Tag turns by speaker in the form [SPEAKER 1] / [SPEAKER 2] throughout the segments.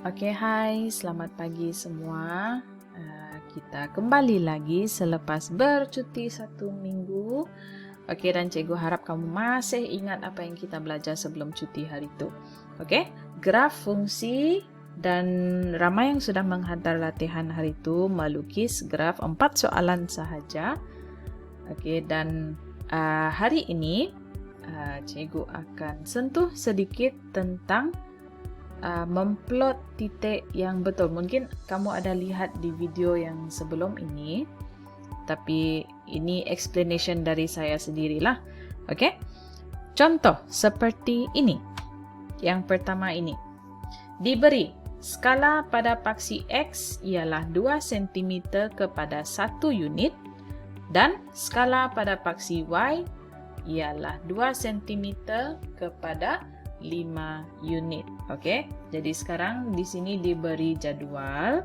[SPEAKER 1] Oke, hai, selamat pagi semua. Kita kembali lagi selepas bercuti 1 minggu. Oke, dan cikgu harap kamu masih ingat apa yang kita belajar sebelum cuti hari itu. Oke, graf fungsi, dan ramai yang sudah menghadar latihan hari itu melukis graf 4 soalan sahaja. Oke, dan hari ini cikgu akan sentuh sedikit tentang memplot titik yang betul. Mungkin kamu ada lihat di video yang sebelum ini, tapi ini explanation dari saya sendirilah. Oke? Contoh seperti ini. Yang pertama ini. Diberi skala pada paksi X ialah 2 cm kepada 1 unit dan skala pada paksi Y ialah 2 cm kepada 5 unit. Oke, jadi sekarang di sini diberi jadwal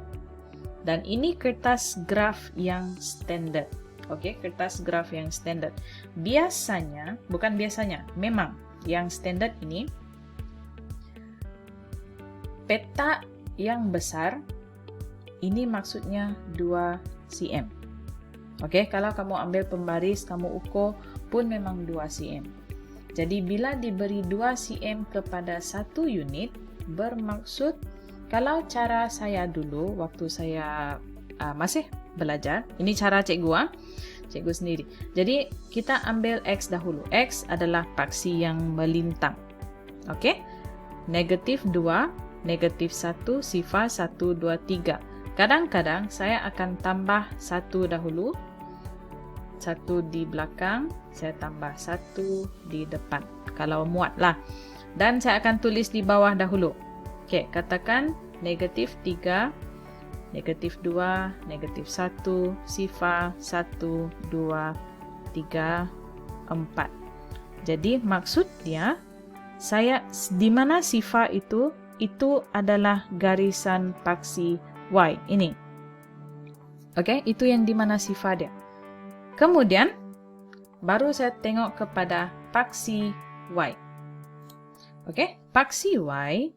[SPEAKER 1] dan ini kertas graf yang standard. Oke, kertas graf yang standard. Biasanya, bukan biasanya, memang yang standard ini peta yang besar ini maksudnya 2 cm. Oke, kalau kamu ambil pembaris, kamu ukur pun memang 2 cm. Jadi bila diberi 2 cm kepada 1 unit, bermaksud kalau cara saya dulu waktu saya masih belajar, ini cara cikgu sendiri. Jadi kita ambil X dahulu. X adalah paksi yang melintang. Oke? Negatif 2, negatif 1, sifar 1, 2, 3. Kadang-kadang saya akan tambah 1 dahulu. 1 di belakang, saya tambah 1 di depan. Kalau muat lah. Dan saya akan tulis di bawah dahulu. Oke, katakan negatif 3, negatif 2, negatif 1, sifar 1, 2, 3, 4. Jadi maksudnya, saya di mana sifar itu adalah garisan paksi Y. Ini. Oke, itu yang di mana sifar dia. Kemudian, baru saya tengok kepada paksi Y. Oke, paksi Y,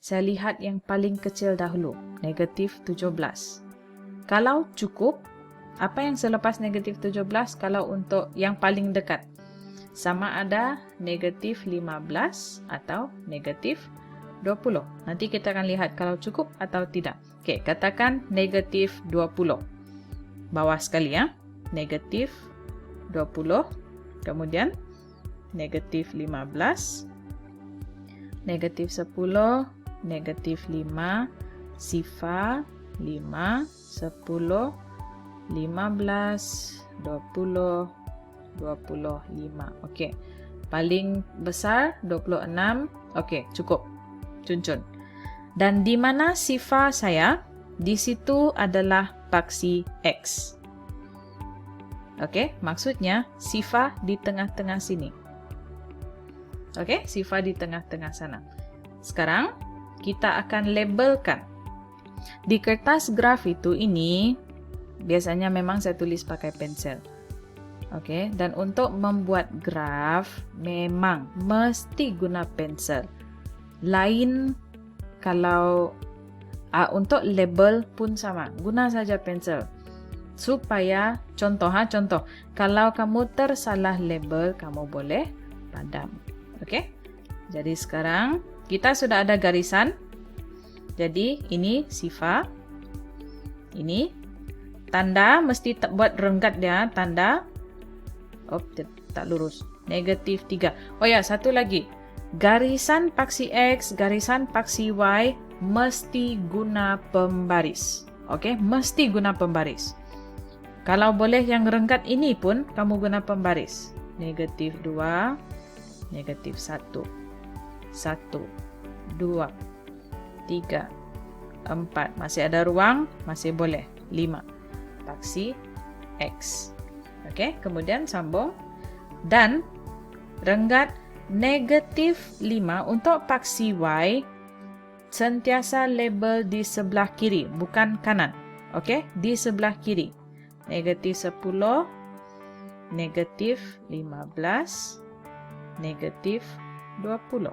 [SPEAKER 1] saya lihat yang paling kecil dahulu, negatif 17. Kalau cukup, apa yang selepas negatif 17 kalau untuk yang paling dekat? Sama ada negatif 15 atau negatif 20. Nanti kita akan lihat kalau cukup atau tidak. Oke, katakan negatif 20. Bawah sekali ya. Negatif 20, kemudian negatif 15, negatif 10, negatif 5, sifar 5, 10, 15, 20, 25. Okey. Paling besar 26. Okey, cukup. Cun-cun. Dan di mana sifar saya? Di situ adalah paksi X. Oke, maksudnya sifar di tengah-tengah sini. Oke, sifar di tengah-tengah sana. Sekarang kita akan labelkan. Di kertas graf itu ini biasanya memang saya tulis pakai pensel. Oke, dan untuk membuat graf memang mesti guna pensel. Lain kalau untuk label pun sama, guna saja pensel. Supaya contoh, kalau kamu tersalah label, kamu boleh padam. Oke? Jadi sekarang kita sudah ada garisan. Jadi ini sifar. Ini tanda mesti buat renggat dia, tanda. Oh, tak lurus. Negatif 3. Oh ya, satu lagi. Garisan paksi X, garisan paksi Y mesti guna pembaris. Oke? Mesti guna pembaris. Kalau boleh yang renggat ini pun kamu guna pembaris. Negatif 2, negatif 1, 1, 2, 3, 4. Masih ada ruang, masih boleh. 5. Paksi X. Oke, kemudian sambung. Dan renggat negatif 5 untuk paksi Y sentiasa label di sebelah kiri, bukan kanan. Oke, di sebelah kiri. Negatif 10, negatif 15, negatif 20.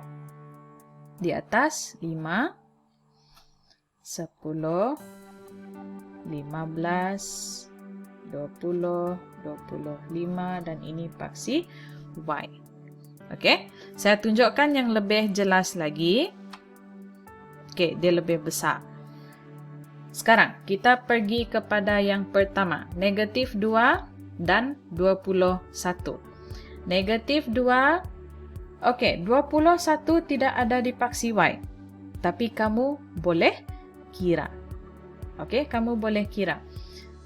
[SPEAKER 1] Di atas 5, 10, 15, 20, 25 dan ini paksi Y. Okey, saya tunjukkan yang lebih jelas lagi. Okey, dia lebih besar. Sekarang kita pergi kepada yang pertama, negatif 2 dan 21. Negatif 2, okey, 21 tidak ada di paksi Y. Tapi kamu boleh kira. Okey, kamu boleh kira.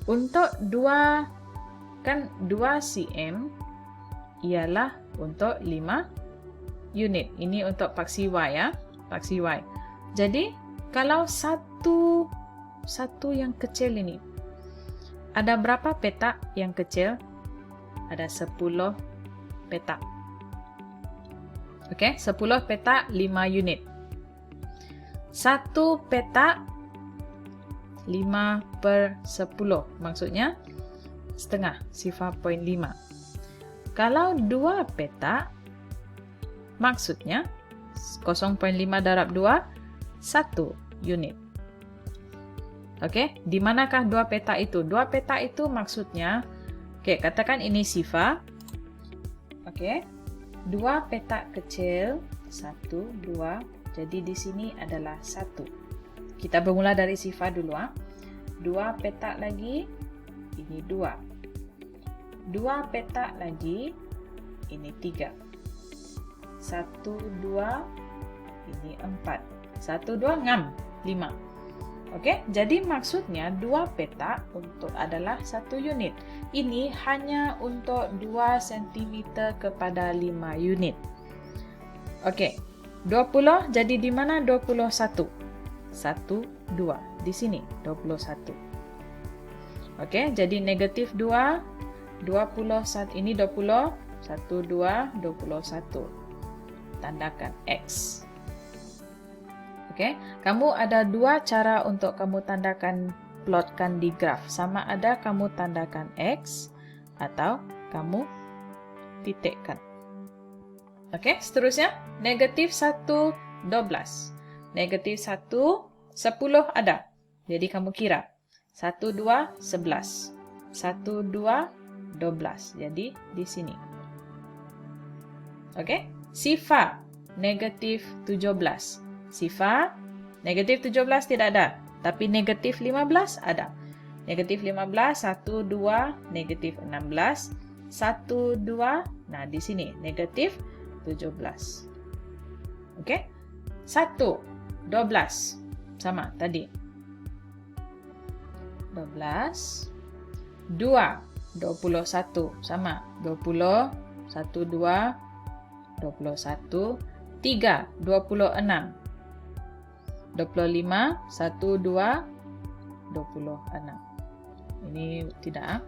[SPEAKER 1] Untuk 2, kan 2 cm ialah untuk 5 unit. Ini untuk paksi Y ya, paksi Y. Jadi, kalau satu yang kecil ini, ada berapa petak yang kecil? Ada 10 petak. Okey, 10 petak 5 unit. Satu petak 5/10, maksudnya setengah, 0.5. Kalau 2 petak, maksudnya 0.5 darab 2, 1 unit. Okey, di manakah 2 petak itu? 2 petak itu maksudnya, okey, katakan ini sifar. Okey, 2 petak kecil, 1, 2, jadi di sini adalah 1. Kita bermula dari sifar dulu. 2 petak lagi, ini 2. 2 petak lagi, ini 3. 1, 2, ini 4. 1, 2, ngam, 5. Okey, jadi maksudnya 2 petak adalah 1 unit. Ini hanya untuk 2 cm kepada 5 unit. Okey, 20, jadi di mana 21? 1, 2, di sini 21. Okey, jadi negatif 2, 21, ini 20, 1, 2, 21. Tandakan X. Okey, kamu ada 2 cara untuk kamu tandakan, plotkan di graf. Sama ada kamu tandakan X atau kamu titikkan. Okey, seterusnya negatif 1, 12. Negatif 1, 10 ada. Jadi kamu kira. 1, 2, 11. 1, 2, 12. Jadi di sini. Okey, sifar negatif 17. Sifar negatif 17 tidak ada, tapi negatif 15 ada. Negatif 15, 1, 2, negatif 16, 1, 2, nah di sini negatif 17. Okey, 1, 12, sama tadi. 12, 2, 21, sama. 20, 1, 2, 21, 3, 26. 25, 1, 2, 26. Ini tidak.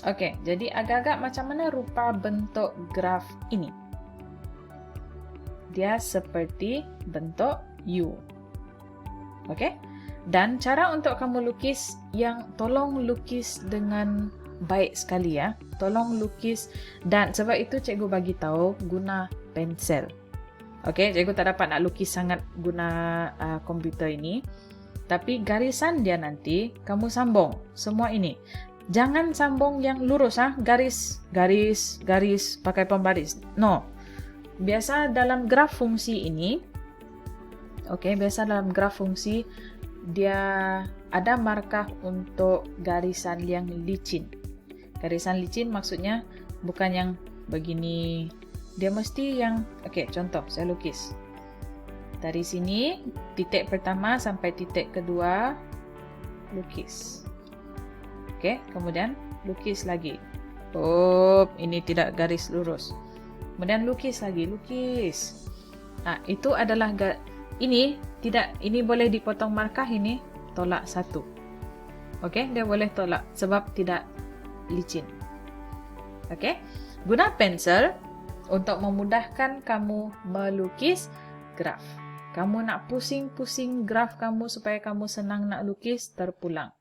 [SPEAKER 1] Okey, jadi agak-agak macam mana rupa bentuk graf ini? Dia seperti bentuk U. Okey? Dan cara untuk kamu lukis, tolong lukis dengan baik sekali ya. Tolong lukis, dan sebab itu cikgu bagi tahu guna pensel. Okey, cikgu tak dapat nak lukis sangat guna komputer ini. Tapi garisan dia nanti kamu sambung semua ini. Jangan sambung yang lurus garis pakai pembaris. No. Biasa dalam graf fungsi ini, biasa dalam graf fungsi dia ada markah untuk garisan yang licin. Garisan licin maksudnya bukan yang begini. Dia mesti yang, contoh saya lukis. Dari sini, titik pertama sampai titik kedua, lukis. Kemudian lukis lagi. Ini tidak garis lurus. Kemudian lukis lagi, lukis. Nah, itu adalah, ini boleh dipotong markah, ini tolak 1. Dia boleh tolak sebab tidak licin. Guna pensel untuk memudahkan kamu melukis graf. Kamu nak pusing-pusing graf kamu supaya kamu senang nak lukis, terpulang.